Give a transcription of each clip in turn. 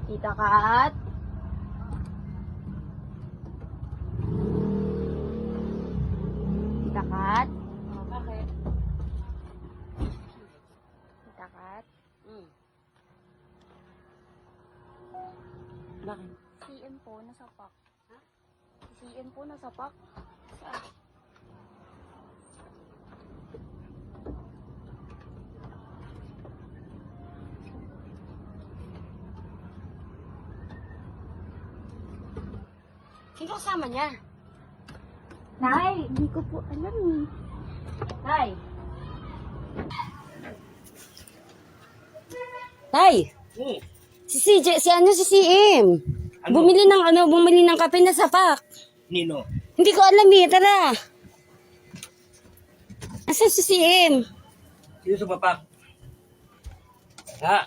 Tita Kat. Tita Kat. Oh, bakit? Tita Kat. Bakit? CM po, nasa pak. Ha? CM po, nasa pak. Saan? Sino kasama niya? Nay, hindi ko po alam eh. Nay. Tay! Si CM. Ano? Bumili ng kape na sapak. Nino? Hindi ko alam eh, tara. Asan si CM? Sino sa papak? Ha?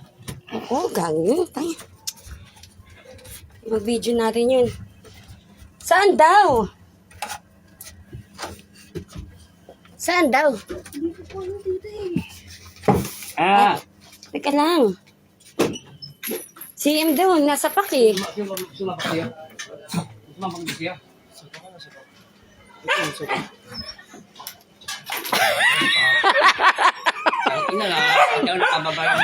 Oo, gagawin. Mag-video natin yun. Saan daw? Saan daw? Hindi ko po alam dito eh. Ah! Teka lang. CM daw, nasa pak eh. Sumapak siya? Sumapak ba siya? Ang ina na, ikaw nakababa lang.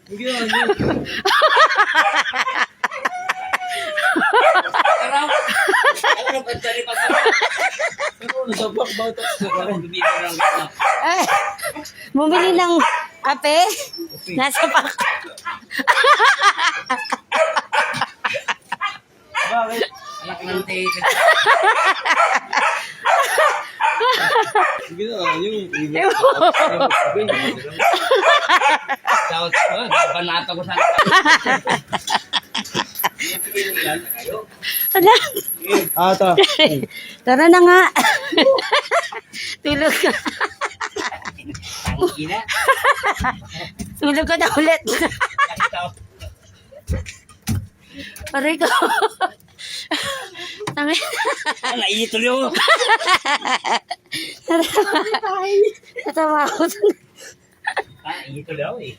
Hindi na, Araw! Ano ba tali pa sa? Ano nasabak ba ito? Parang bibigyan lang na. Eh, bumili ng kape. Nasa pak. Bakit? Anak ng tayo. Sige na, yung Shout out, banata ko sana. Ala, Ito. tara na nga. Tulog ka. Tangina. Tulog ka na ulit. Aray ko. Tangin. Naiituloy ako. Natawa ako. Naiituloy ako eh.